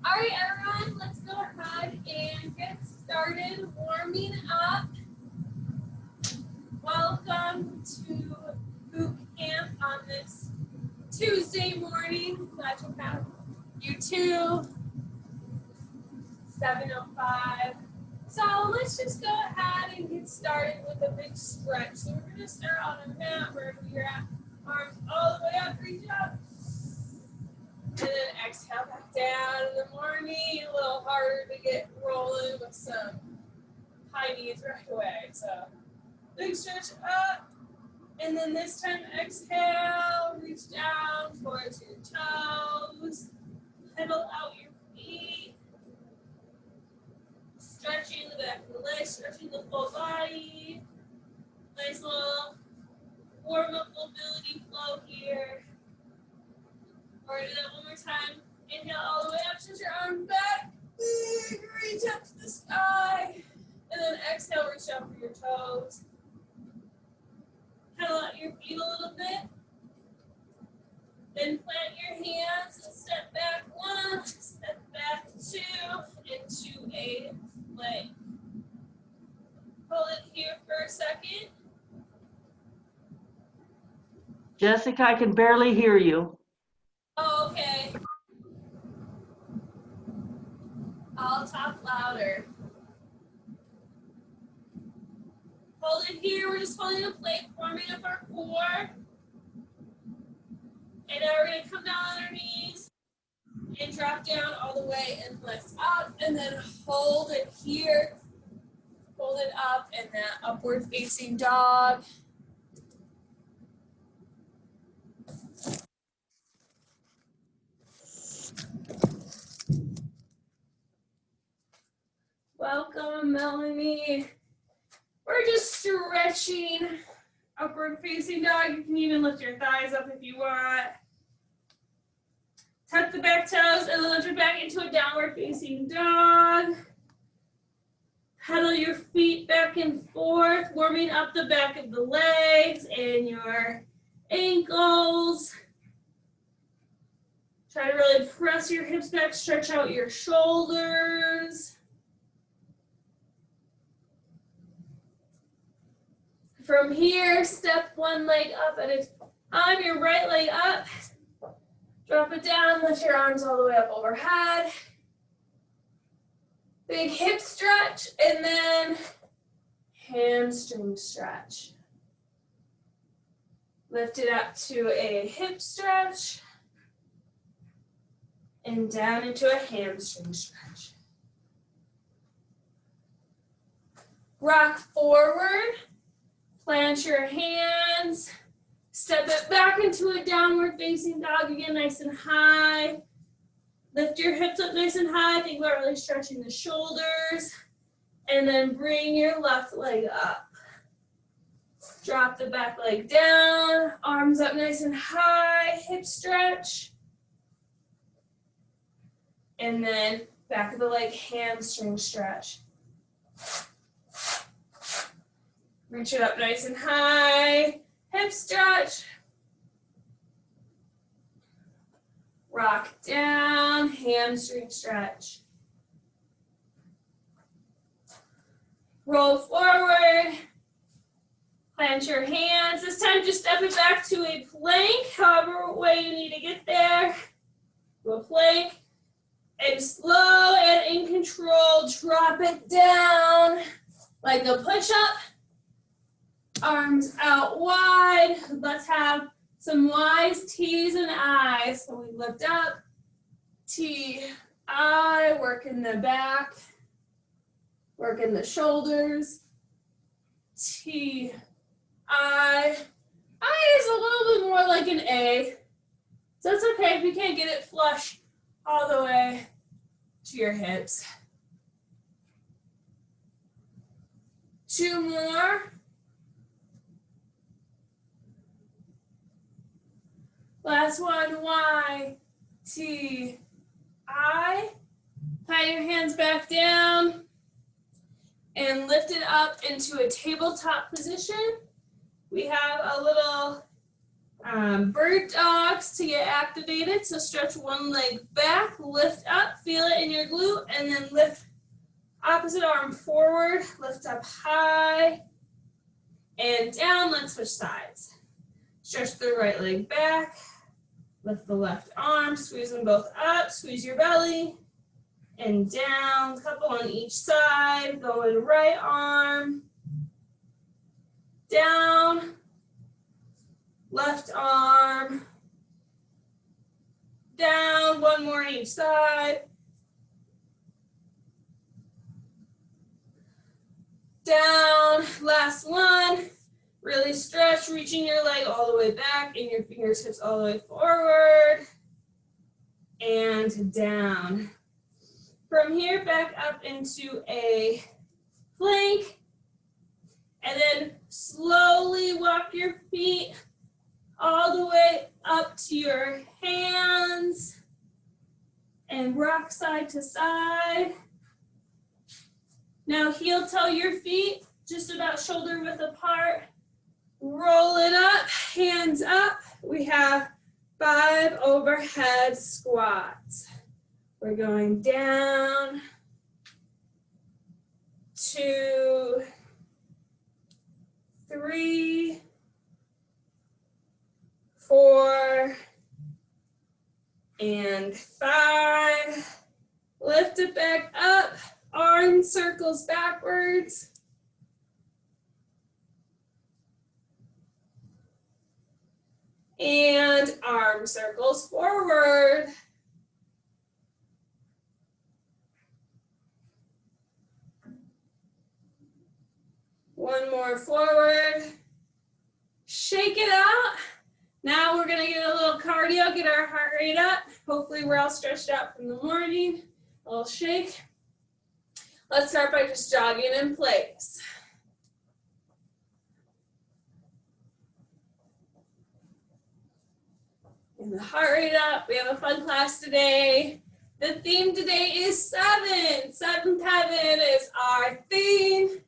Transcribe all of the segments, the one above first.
All right, everyone, let's go ahead and get started warming up. Welcome to boot camp on this Tuesday morning. Glad to have you too. 7:05. So let's just go ahead and get started with a big stretch. So we're going to start on a mat where you're at, arms all the way up, reach up. And then exhale back down in the morning. A little harder to get rolling with some high knees right away. So big stretch up. And then this time exhale, reach down towards your toes. Pedal out your feet. Stretching the back of the legs, stretching the full body. Nice little warm-up mobility flow here. We're going to do that one more time. Inhale all the way up, stretch your arms back. Big reach up to the sky. And then exhale, reach out for your toes. Pedal out your feet a little bit. Then plant your hands and step back one, step back two, into a plank. Hold it here for a second. Jessica, I can barely hear you. Oh, okay. I'll talk louder. Hold it here. We're just holding a plank, warming up our core. And now we're going to come down on our knees and drop down all the way and lift up. And then hold it here. Hold it up in that upward facing dog. Welcome, Melanie. We're just stretching upward facing dog. You can even lift your thighs up if you want. Tuck the back toes and then lift it back into a downward facing dog. Pedal your feet back and forth, warming up the back of the legs and your ankles. Try to really press your hips back, stretch out your shoulders. From here, step one leg up at a time, your right leg up. Drop it down, lift your arms all the way up overhead. Big hip stretch, and then hamstring stretch. Lift it up to a hip stretch, and down into a hamstring stretch. Rock forward. Plant your hands, step it back into a downward facing dog again, nice and high. Lift your hips up nice and high. Think about really stretching the shoulders. And then bring your left leg up. Drop the back leg down, arms up nice and high, hip stretch. And then back of the leg, hamstring stretch. Reach it up nice and high, hip stretch. Rock down, hamstring stretch. Roll forward, plant your hands. This time just step it back to a plank, however way you need to get there. Do a plank, and slow and in control, drop it down like a push-up. Arms out wide. Let's have some wise T's and I's. So we lift up, T, I, work in the back, work in the shoulders, T, I. I is a little bit more like an A. So it's okay if you can't get it flush all the way to your hips. 2 more. Last one, Y, T, I. Plant your hands back down and lift it up into a tabletop position. We have a little Bird dogs to get activated. So stretch one leg back, lift up, feel it in your glute, and then lift opposite arm forward, lift up high and down. Let's switch sides. Stretch the right leg back, lift the left arm, squeeze them both up, squeeze your belly, and down, couple on each side, going right arm, down, left arm, down, one more on each side, down, last one, really stretch, reaching your leg all the way back and your fingertips all the way forward, and down. From here, back up into a plank, and then slowly walk your feet all the way up to your hands and rock side to side. Now heel toe your feet just about shoulder width apart. Roll it up, hands up. We have 5 overhead squats. We're going down, 2, 3, 4, and 5. Lift it back up, arm circles backwards. And arm circles forward. One more forward. Shake it out. Now we're gonna get a little cardio, get our heart rate up. Hopefully we're all stretched out from the morning. A little shake. Let's start by just jogging in place. And the heart rate up. We have a fun class today. The theme today is 7. 7th heaven is our theme.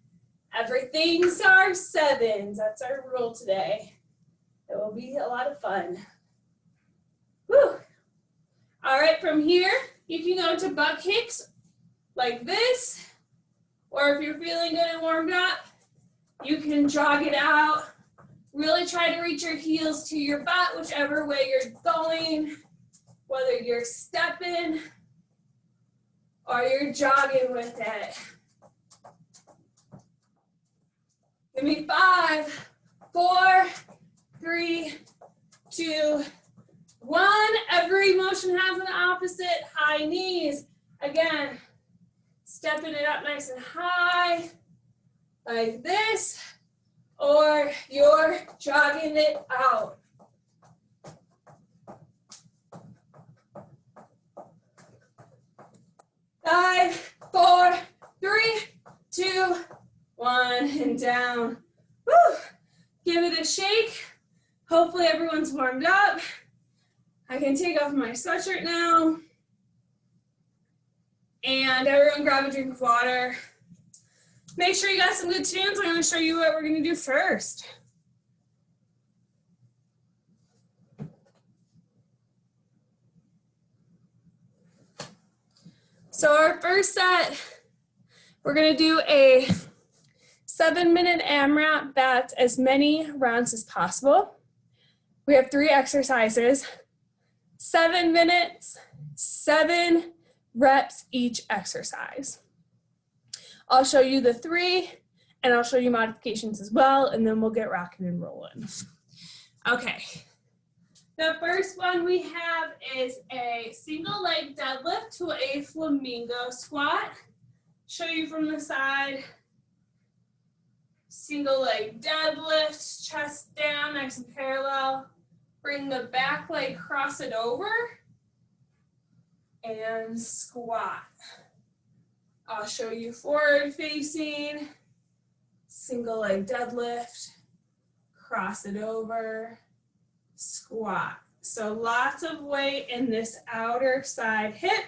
Everything's our 7s. That's our rule today. It will be a lot of fun. Whew. All right, from here, you can go to butt kicks like this, or if you're feeling good and warmed up, you can jog it out. Really try to reach your heels to your butt, whichever way you're going, whether you're stepping or you're jogging with it. Give me 5, 4, 3, 2, 1. Every motion has an opposite. High knees. Again, stepping it up nice and high, like this, or you're jogging it out. Five, 4, 3, 2, 1, and down. Woo. Give it a shake. Hopefully everyone's warmed up. I can take off my sweatshirt now. And everyone grab a drink of water. Make sure you got some good tunes. I'm going to show you what we're going to do first. So our first set, we're going to do a 7-minute AMRAP. That's as many rounds as possible. We have 3 exercises, 7 minutes, 7 reps each exercise. I'll show you the 3 and I'll show you modifications as well, and then we'll get rocking and rolling. Okay, the first one we have is a single leg deadlift to a flamingo squat. Show you from the side. Single leg deadlift, chest down, nice and parallel. Bring the back leg, cross it over, and squat. I'll show you forward facing, single leg deadlift, cross it over, squat. So lots of weight in this outer side hip.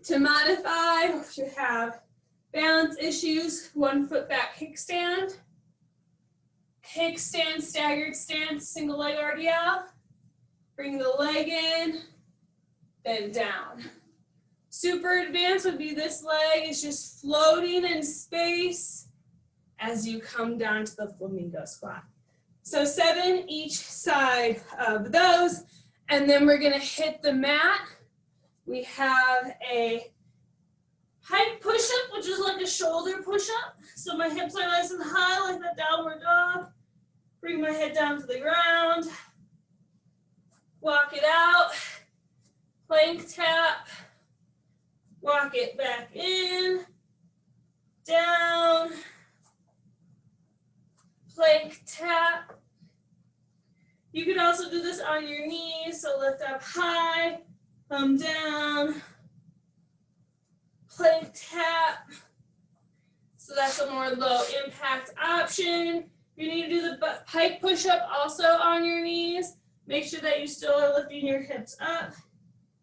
To modify, if you have balance issues, 1 foot back kickstand. Kickstand, staggered stance, single leg RDL. Bring the leg in, then down. Super advanced would be this leg is just floating in space as you come down to the flamingo squat. So 7 each side of those, and then we're gonna hit the mat. We have a Pike push-up, which is like a shoulder push-up. So my hips are nice and high, like that downward dog. Bring my head down to the ground. Walk it out. Plank tap. Walk it back in. Down. Plank tap. You can also do this on your knees. So lift up high, come down. Plank tap. So that's a more low impact option. You need to do the pike push-up also on your knees. Make sure that you still are lifting your hips up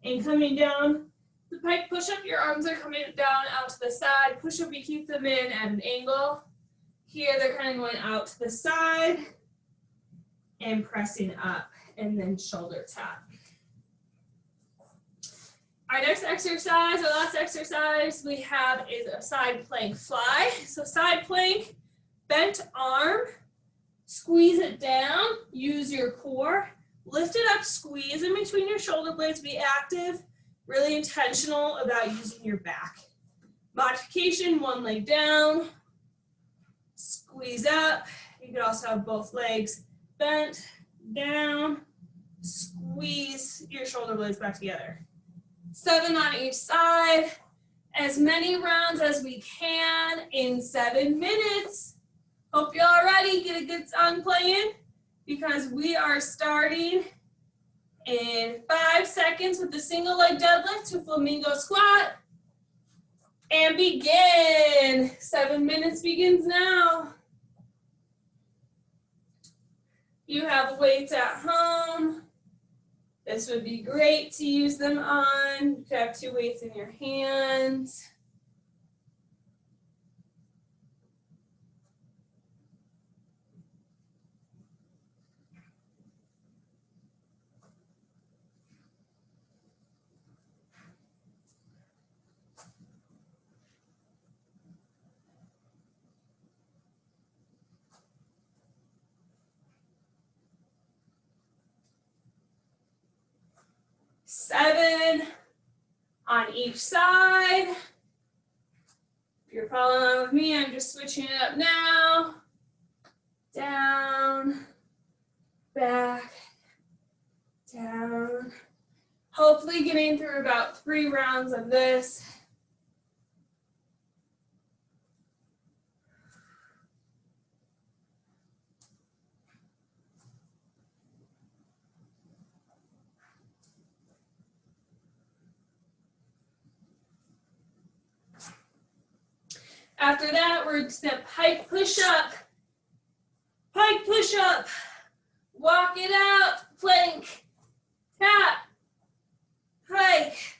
and coming down. The pike push-up, your arms are coming down out to the side. Push-up, you keep them in at an angle. Here, they're kind of going out to the side and pressing up, and then shoulder tap. Our next exercise, our last exercise we have is a side plank fly. So side plank, bent arm, squeeze it down, use your core, lift it up, squeeze in between your shoulder blades, be active, really intentional about using your back. Modification, one leg down, squeeze up. You can also have both legs bent, down, squeeze your shoulder blades back together. 7 on each side, as many rounds as we can in 7 minutes. Hope you're all ready. Get a good song playing because we are starting in 5 seconds with the single leg deadlift to flamingo squat. And begin. 7 minutes begins now. You have weights at home. This would be great to use them on. You could have 2 weights in your hands. Seven on each side. If you're following along with me, I'm just switching it up now. Down, back, down. Hopefully getting through about 3 rounds of this. After that, we're gonna pike push up. Pike push up. Walk it out. Plank. Tap. Pike.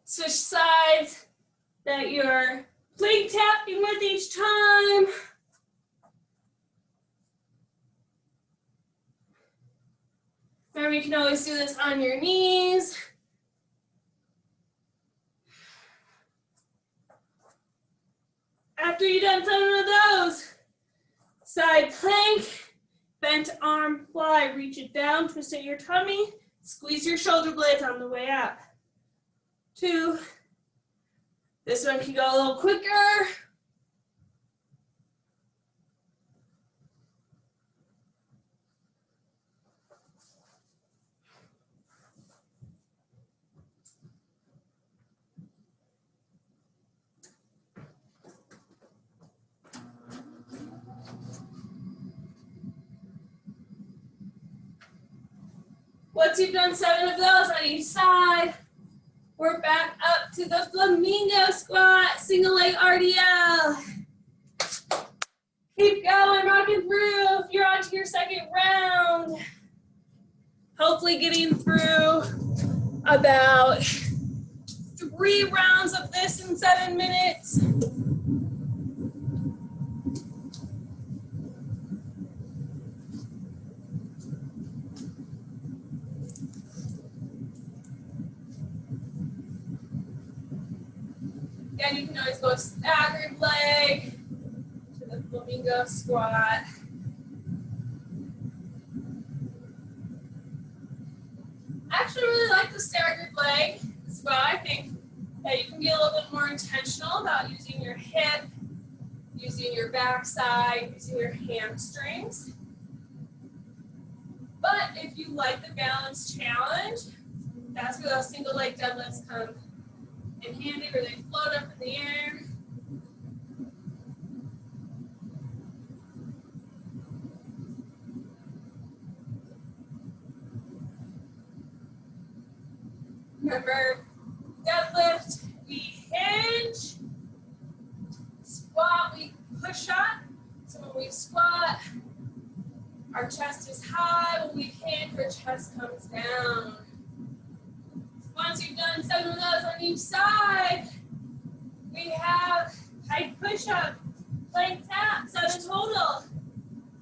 Switch sides that you're plank tapping with each time. Remember, you can always do this on your knees. After you've done 7 of those, side plank, bent arm fly, reach it down, twist at your tummy, squeeze your shoulder blades on the way up. 2. This one can go a little quicker. Once you've done 7 of those on each side, we're back up to the flamingo squat, single leg RDL. Keep going, rocking through. If you're on to your second round, hopefully getting through about 3 rounds of this in 7 minutes. Again, you can always go staggered leg to the Flamingo Squat. I actually really like the staggered leg squat. I think that you can be a little bit more intentional about using your hip, using your backside, using your hamstrings. But if you like the balance challenge, that's where those single leg deadlifts come in handy, where they float up in the air. Remember, deadlift, we hinge. Squat, we push up. So when we squat, our chest is high. When we hinge, our chest comes down. Once you've done 7 of those on each side, we have Pike push-up, plank tap, 7 total.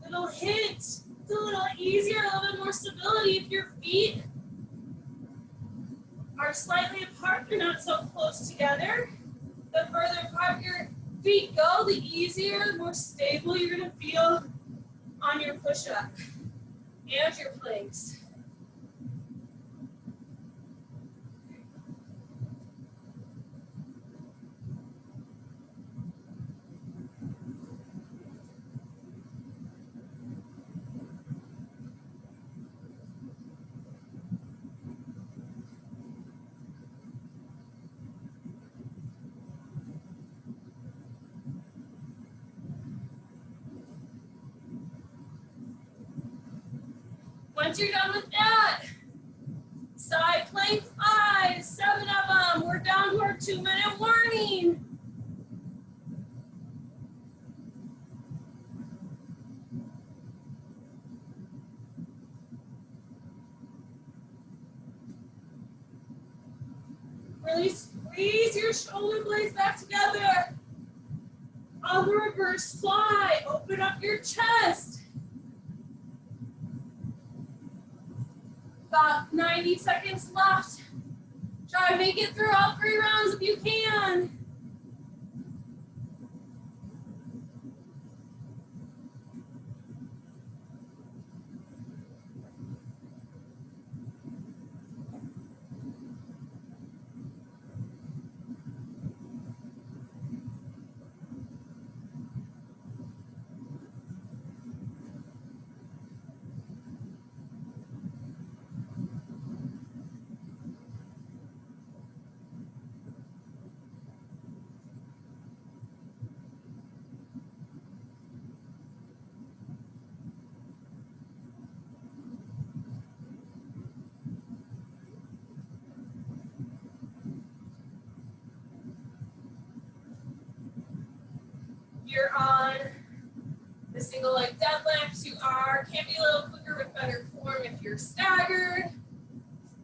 Little hint, it's a little easier, a little bit more stability if your feet are slightly apart, they're not so close together. The further apart your feet go, the easier, the more stable you're gonna feel on your push-up and your planks. Once you're done with that, side plank 5, 7 of them. We're down to our 2-minute warning. Really squeeze your shoulder blades back together. On the reverse fly, open up your chest. About 90 seconds left. Try to make it through all 3 rounds if you can. You're on the single leg deadlifts. You can be a little quicker with better form if you're staggered.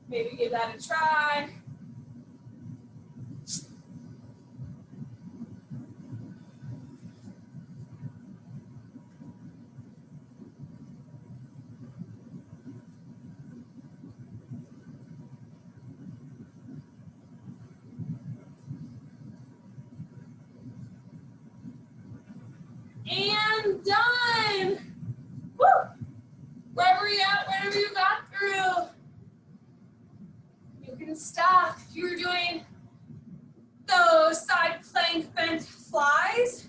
Maybe give that a try. And done. Woo! Wherever you're at, wherever you got through, you can stop. If you were doing those side plank bent flies,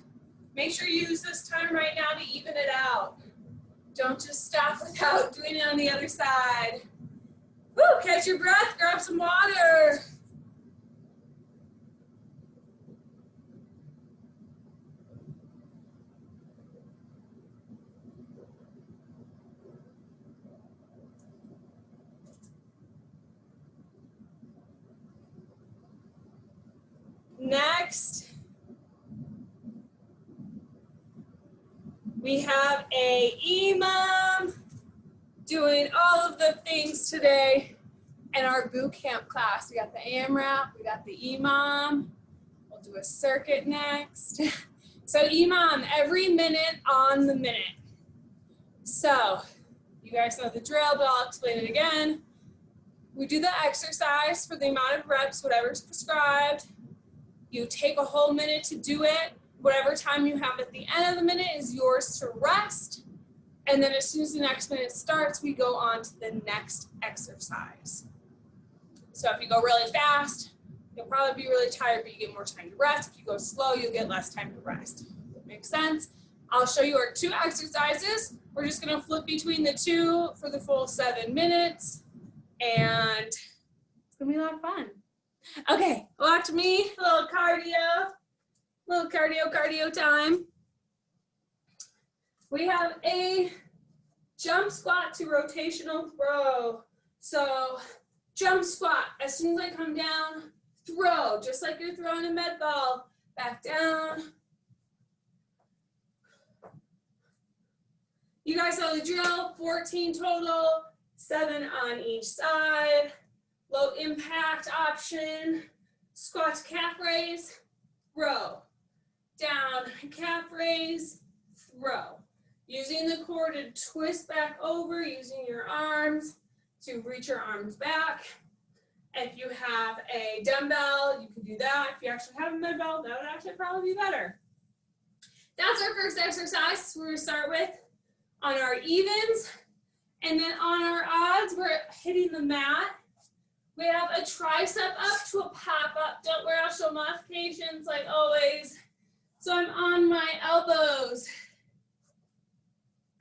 make sure you use this time right now to even it out. Don't just stop without doing it on the other side. Woo! Catch your breath, grab some water. Next, We have a EMOM doing all of the things today in our boot camp class. We got the AMRAP, we got the EMOM. We'll do a circuit next. So EMOM, every minute on the minute. So you guys know the drill, but I'll explain it again. We do the exercise for the amount of reps, whatever's prescribed. You take a whole minute to do it. Whatever time you have at the end of the minute is yours to rest. And then as soon as the next minute starts, we go on to the next exercise. So if you go really fast, you'll probably be really tired, but you get more time to rest. If you go slow, you'll get less time to rest. That makes sense? I'll show you our 2 exercises. We're just gonna flip between the 2 for the full 7 minutes. And it's gonna be a lot of fun. Okay, watch me, a little cardio time. We have a jump squat to rotational throw. So jump squat, as soon as I come down, throw, just like you're throwing a med ball, back down. You guys know the drill, 14 total, 7 on each side. Low impact option, squat to calf raise, throw. Down, calf raise, throw. Using the core to twist back over, using your arms to reach your arms back. If you have a dumbbell, you can do that. If you actually have a med ball, that would actually probably be better. That's our first exercise we're gonna start with on our evens. And then on our odds, we're hitting the mat. We have a tricep up to a pop up. Don't worry, I'll show modifications like always. So I'm on my elbows.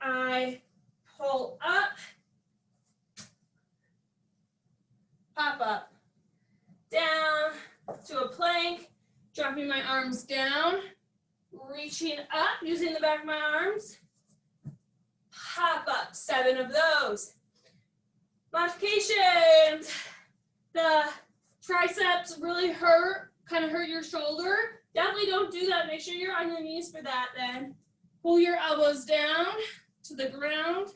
I pull up, pop up, down to a plank, dropping my arms down, reaching up using the back of my arms, pop up, 7 of those. Modifications. The triceps really hurt, kind of hurt your shoulder. Definitely don't do that. Make sure you're on your knees for that then. Pull your elbows down to the ground.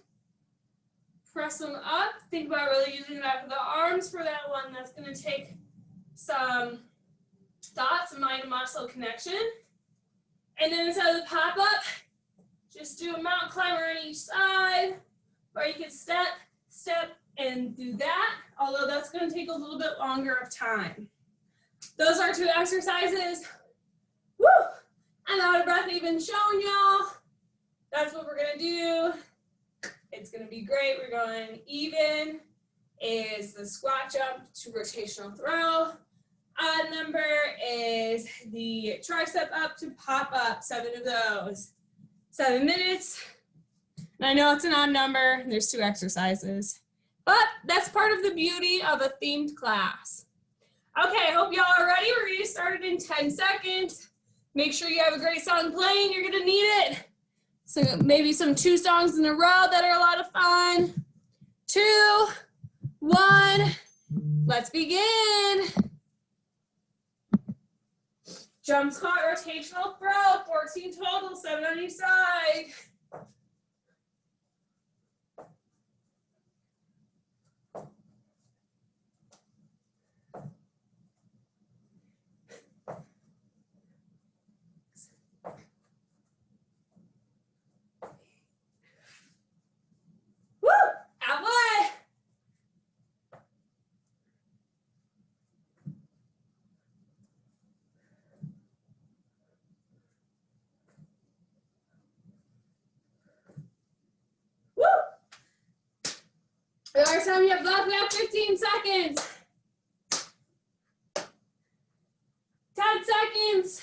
Press them up. Think about really using the back of the arms for that one. That's going to take some thoughts, mind and muscle connection. And then instead of the pop up, just do a mountain climber on each side, or you can step, and do that, although that's going to take a little bit longer of time. Those are 2 exercises. Woo! I'm out of breath even showing y'all. That's what we're going to do. It's going to be great. We're going even is the squat jump to rotational throw. Odd number is the tricep up to pop up, 7 of those. 7 minutes. And I know it's an odd number, and there's 2 exercises. But that's part of the beauty of a themed class. Okay, hope y'all are ready. We're gonna get started in 10 seconds. Make sure you have a great song playing. You're gonna need it. So maybe some 2 songs in a row that are a lot of fun. 2, 1, let's begin. Jump squat, rotational throw, 14 total, 7 on each side. Woo! Out way! Woo! The last time you have left, we have 15 seconds. 10 seconds.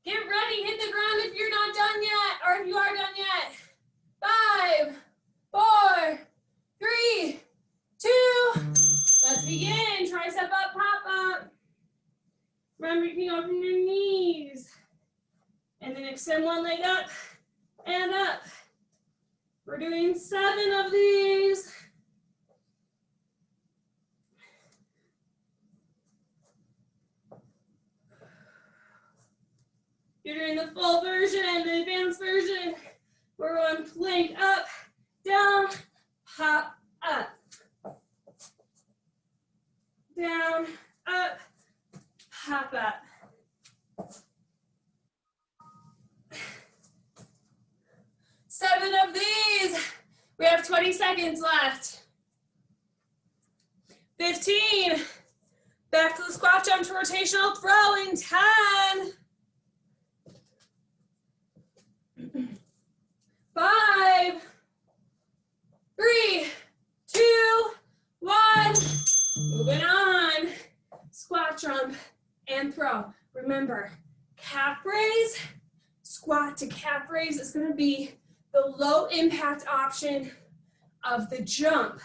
Get ready, hit the ground if you're not done yet, or if you are done yet. 5, 4, 3, 2. Let's begin. Tricep up, pop up. Remember, you can go from your knees. And then extend one leg up and up. We're doing 7 of these. You're doing the full version, the advanced version. We're going plank up, down, hop, up. Down, up, hop up. 7 of these. We have 20 seconds left. 15. Back to the squat jump to rotational throw in 10. 5, 3, 2, 1. Moving on. Squat jump and throw. Remember, calf raise, squat to calf raise is going to be the low impact option of the jump.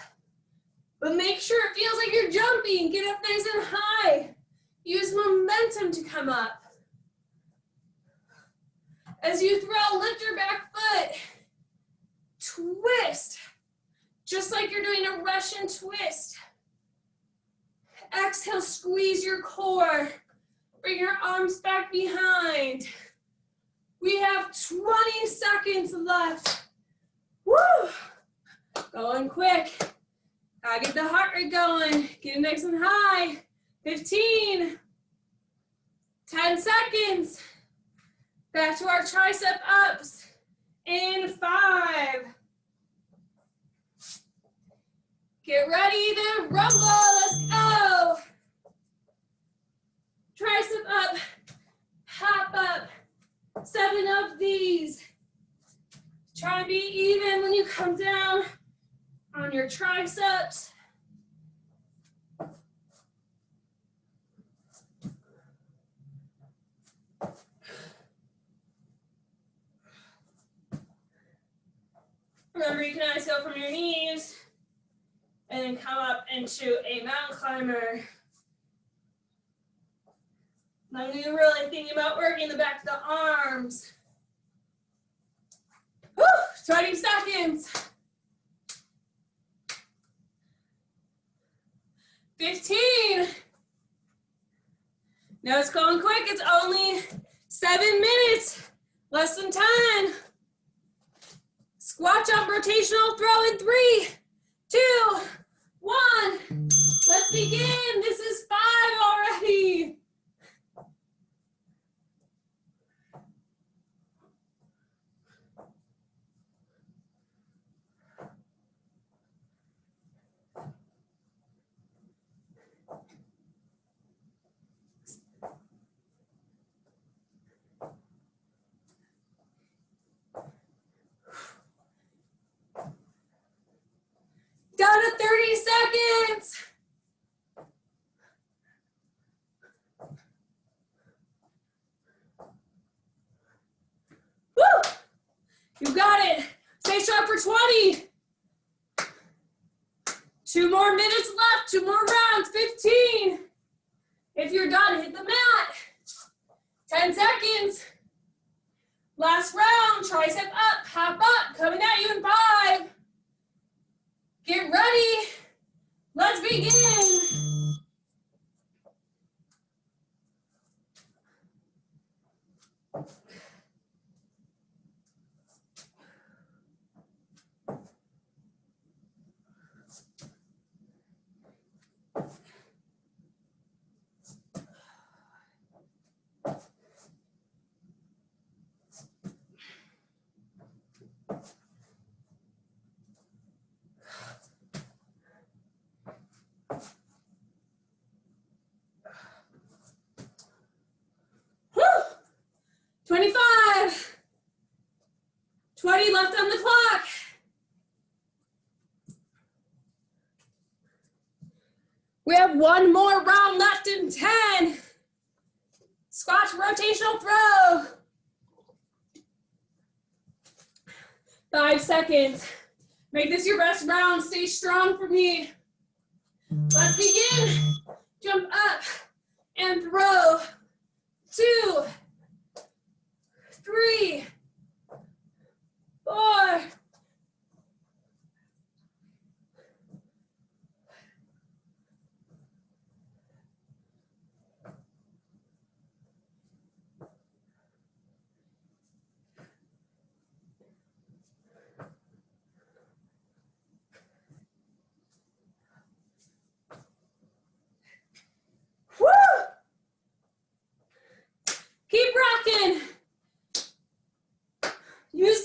But make sure it feels like you're jumping. Get up nice and high. Use momentum to come up. As you throw, lift your back foot. Twist. Just like you're doing a Russian twist. Exhale, squeeze your core. Bring your arms back behind. We have 20 seconds left. Woo! Going quick. Gotta get the heart rate going. Get it nice and high. 15. 10 seconds. Back to our tricep ups. In 5. Get ready to rumble. Let's go. Tricep up. Hop up. 7 of these. Try and be even when you come down on your triceps. Remember, you can always go from your knees and then come up into a mountain climber. Now you're really thinking about working the back of the arms. Woo! 20 seconds. 15. Now it's going quick. It's only 7 minutes. Less than 10. Squat jump, rotational throw in 3, 2, 1. Let's begin. This is 5 already. Down to 30 seconds. Woo! You got it. Stay sharp for 20. 2 more minutes left. 2 more rounds. 15. If you're done, hit the mat. 10 seconds. Last round. Tricep up. Hop up. Coming at you in 5. Get ready. Let's begin. Woo! 25. 20 left on the clock. We have 1 more round left in 10. Squat to rotational throw. 5 seconds. Make this your best round. Stay strong for me. Let's begin. Jump up and throw. 2, 3, 4.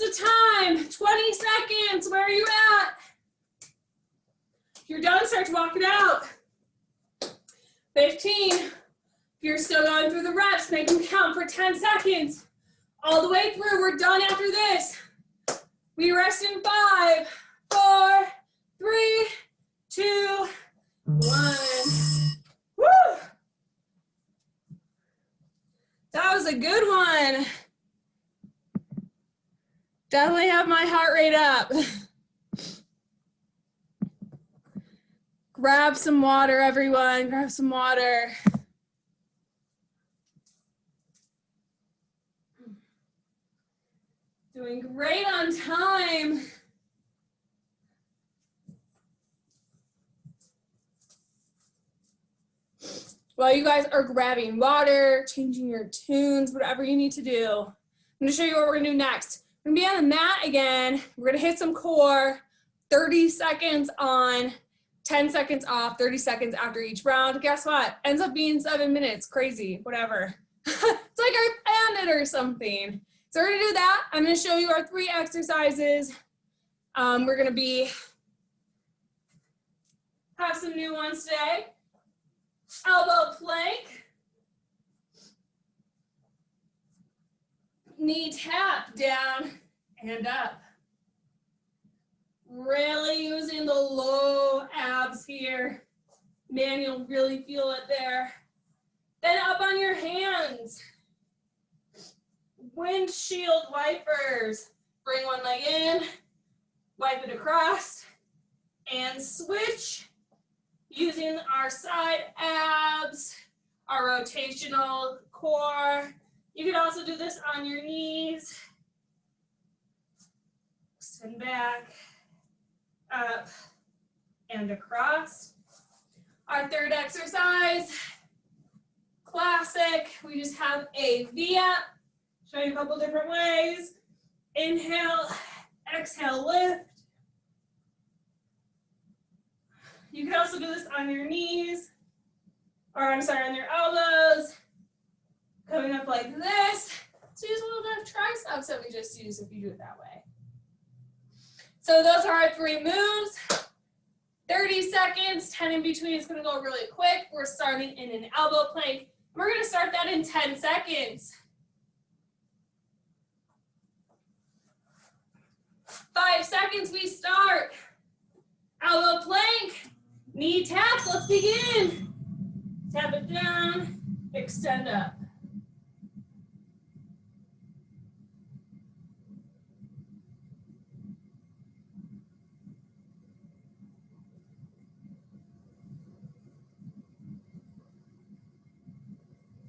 of time, 20 seconds, where are you at? If you're done, start to walk it out. 15. If you're still going through the reps, make them count for 10 seconds. All the way through, we're done after this. We rest in 5, 4, 3, 2, 1. Woo! That was a good one. Definitely have my heart rate up. Grab some water, everyone. Grab some water. Doing great on time. While you guys are grabbing water, changing your tunes, whatever you need to do, I'm gonna show you what we're gonna do next. We're gonna be on the mat again. We're gonna hit some core, 30 seconds on, 10 seconds off, 30 seconds after each round. Guess what? Ends up being 7 minutes, crazy, whatever. It's like I planned it or something. So we're gonna do that. I'm gonna show you our 3 exercises. We're gonna have some new ones today. Elbow plank, knee tap down and up. Really using the low abs here. Man, you'll really feel it there. Then up on your hands. Windshield wipers. Bring one leg in, wipe it across, and switch. Using our side abs, our rotational core. You can also do this on your knees. Extend back, up, and across. Our third exercise, classic. We just have a V-up. Show you a couple different ways. Inhale, exhale, lift. You can also do this on your knees, or I'm sorry, on your elbows. Coming up like this. So use a little bit of triceps that we just used if you do it that way. So those are our 3 moves. 30 seconds, 10 in between. It's gonna go really quick. We're starting in an elbow plank. We're gonna start that in 10 seconds. 5 seconds, we start. Elbow plank, knee tap, let's begin. Tap it down, extend up.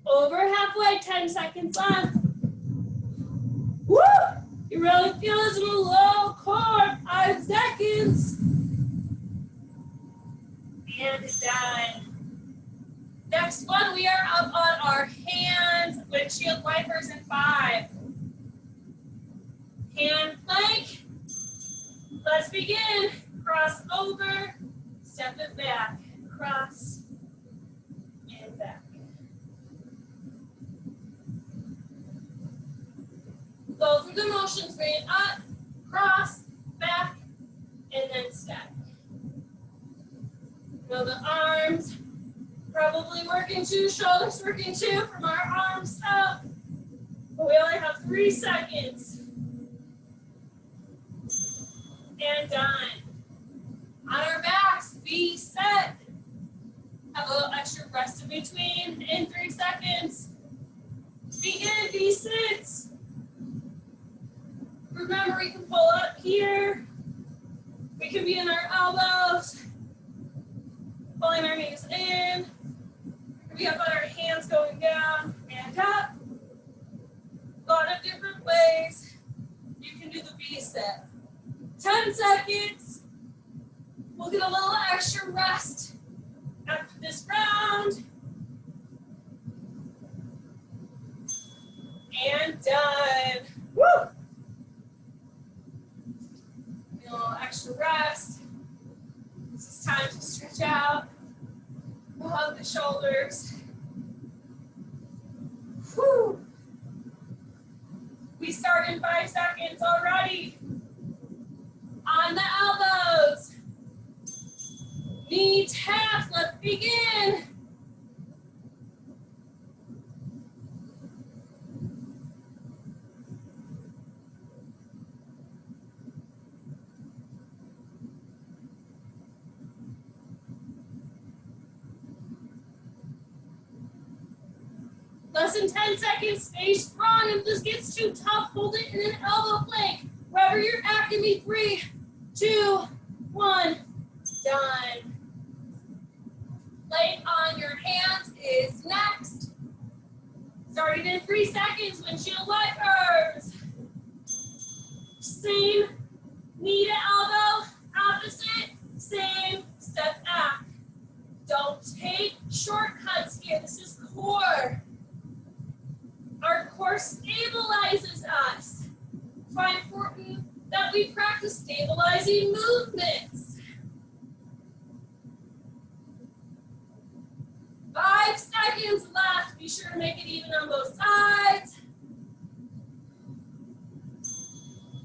Over halfway, 10 seconds left. Woo! You really feel this in the low core, 5 seconds. And done. Next one, we are up on our hands, windshield wipers in 5. Hand plank. Let's begin. Cross over, step it back, cross, and back. Go through the motions, bring it up, cross, back, and then step. Now the arms, probably working 2, shoulders working 2 from our arms up. But we only have 3 seconds. And done. On our backs, be set. Have a little extra rest in between in 3 seconds. Begin, be sit. Remember, we can pull up here. We can be in our elbows, pulling our knees in. We have on our hands going down and up. A lot of different ways you can do the B set. 10 seconds. We'll get a little extra rest after this round. And done. Woo! A little extra rest. This is time to stretch out. We'll hug the shoulders. Whew. We start in 5 seconds. seconds already. On the elbows. Knee tap, let's begin. Less than 10 seconds, stay strong. If this gets too tough, hold it in an elbow plank. Wherever you're at, give me 3, 2, 1, done. Plank on your hands is next. Starting in 3 seconds, windshield wipers. Same knee to elbow, opposite, same step back. Don't take shortcuts here, this is core. Our core stabilizes us. It's why it's important that we practice stabilizing movements. 5 seconds left. Be sure to make it even on both sides.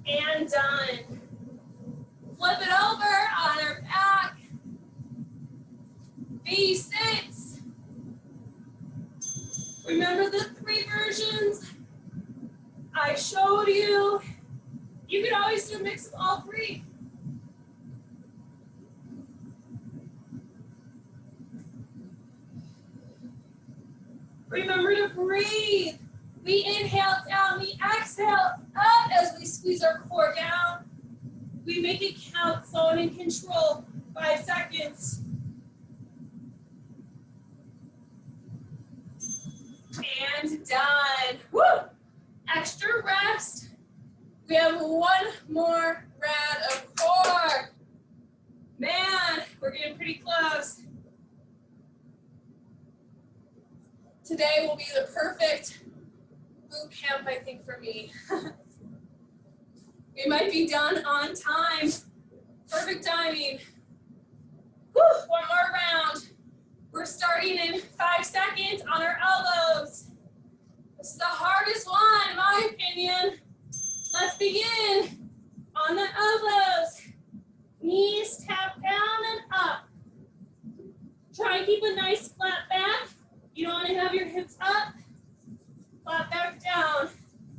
And done. Flip it over on our back. V6. Remember the 3 versions I showed you? You could always do a mix of all 3. Remember to breathe. We inhale down, we exhale up as we squeeze our core down. We make it count, slow and in control. 5 seconds. And done. Woo! Extra rest. We have 1 more round of core. Man, we're getting pretty close. Today will be the perfect boot camp, I think, for me. We might be done on time. Perfect timing. Woo, 1 more round. We're starting in 5 seconds on our elbows. This is the hardest one, in my opinion. Let's begin. On the elbows. Knees tap down and up. Try and keep a nice flat back. You don't want to have your hips up. Flat back down.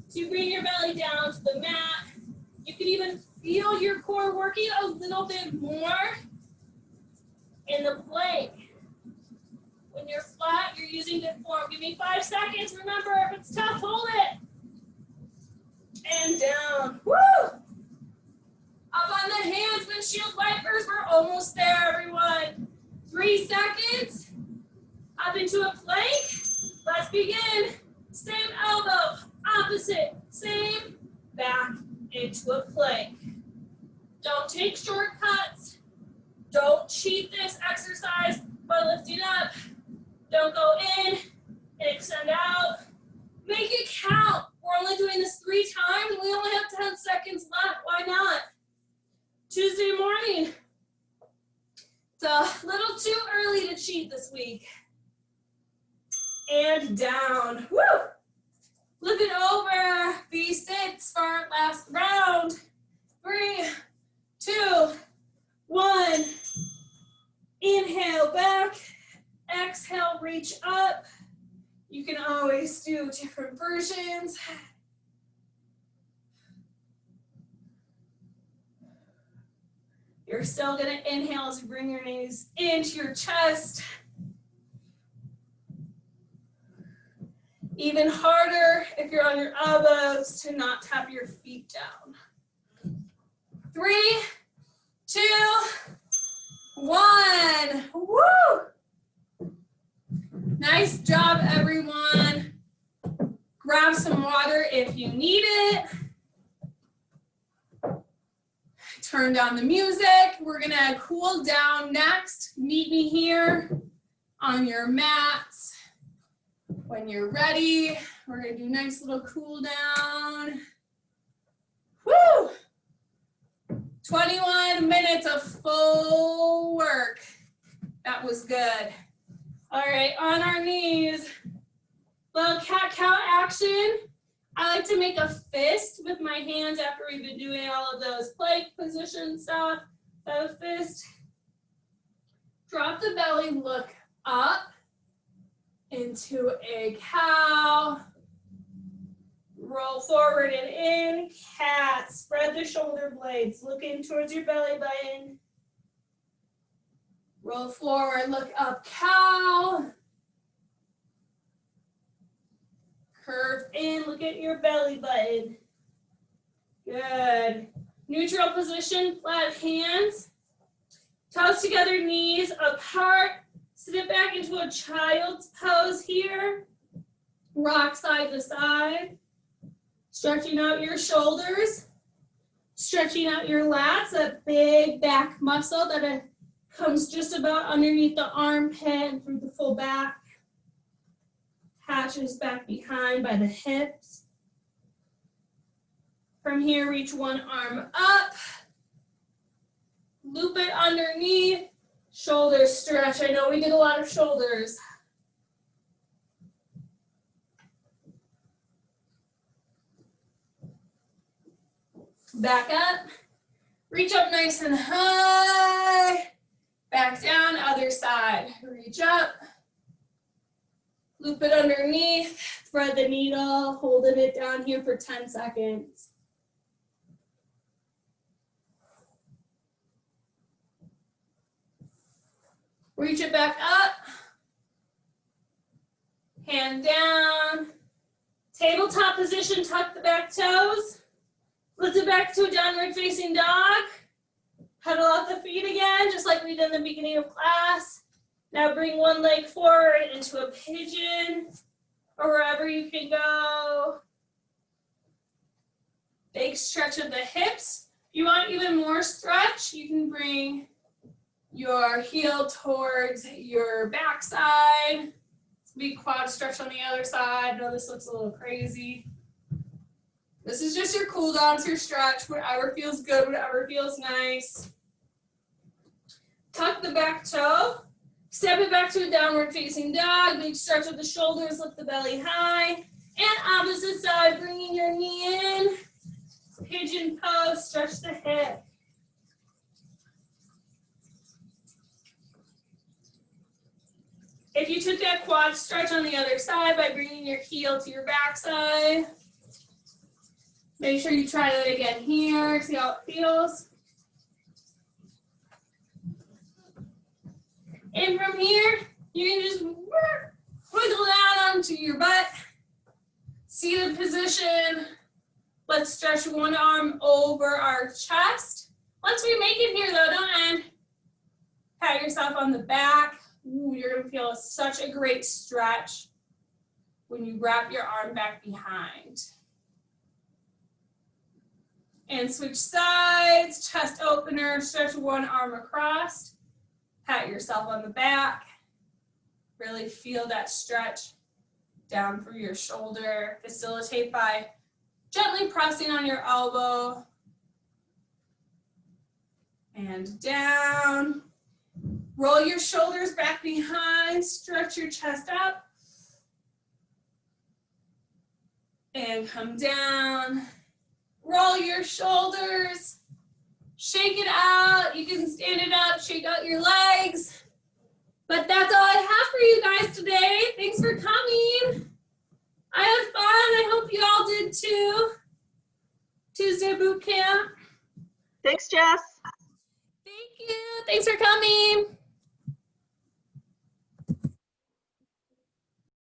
So you bring your belly down to the mat. You can even feel your core working a little bit more in the plank. When you're flat, you're using good form. Give me 5 seconds. Remember, if it's tough, hold it. And down. Woo! Up on the hands, windshield wipers. We're almost there, everyone. 3 seconds. Up into a plank. Let's begin. Same elbow, opposite, same, back into a plank. Don't take shortcuts. Don't cheat this exercise by lifting up. Don't go in and extend out. Make it count. We're only doing this 3 times and we only have 10 seconds left. Why not? Tuesday morning. It's a little too early to cheat this week. And down. Woo! Flip it over. V6 for our last round. 3, 2, 1. Inhale back. Exhale, reach up. You can always do different versions. You're still going to inhale as you bring your knees into your chest. Even harder if you're on your elbows to not tap your feet down. 3, 2, 1. Woo! Nice job, everyone. Grab some water if you need it. Turn down the music. We're gonna cool down next. Meet me here on your mats. When you're ready, we're gonna do a nice little cool down. Woo! 21 minutes of full work. That was good. All right, on our knees. Little cat-cow action. I like to make a fist with my hands after we've been doing all of those plank position stuff. A fist. Drop the belly, look up into a cow. Roll forward and in, cat. Spread the shoulder blades, looking towards your belly button. Roll forward, look up, cow. Curve in, look at your belly button. Good. Neutral position, flat hands. Toes together, knees apart. Sit it back into a child's pose here. Rock side to side. Stretching out your shoulders. Stretching out your lats, that big back muscle that comes just about underneath the armpit and through the full back. Attaches back behind by the hips. From here, reach one arm up. Loop it underneath. Shoulders stretch. I know we did a lot of shoulders. Back up. Reach up nice and high. Back down, other side. Reach up. Loop it underneath. Thread the needle. Holding it down here for 10 seconds. Reach it back up. Hand down. Tabletop position, tuck the back toes. Lift it back to a downward facing dog. Pedal out the feet again, just like we did in the beginning of class. Now bring one leg forward into a pigeon or wherever you can go. Big stretch of the hips. If you want even more stretch, you can bring your heel towards your backside. Big quad stretch on the other side. I know this looks a little crazy. This is just your cool down, it's your stretch, whatever feels good, whatever feels nice. Tuck the back toe. Step it back to a downward facing dog. Big stretch of the shoulders, lift the belly high. And opposite side, bringing your knee in. Pigeon pose, stretch the hip. If you took that quad stretch on the other side by bringing your heel to your backside, make sure you try that again here, see how it feels. And from here, you can just wiggle down onto your butt. Seated position. Let's stretch one arm over our chest. Once we make it here though, don't end. Pat yourself on the back. Ooh, you're gonna feel such a great stretch when you wrap your arm back behind. And switch sides, chest opener, stretch one arm across. Pat yourself on the back. Really feel that stretch down through your shoulder. Facilitate by gently pressing on your elbow. And down. Roll your shoulders back behind, stretch your chest up. And come down. Roll your shoulders. Shake it out. You can stand it up, shake out your legs. But that's all I have for you guys today. Thanks for coming. I had fun. I hope you all did too. Tuesday boot camp. Thanks, Jess. Thank you. Thanks for coming.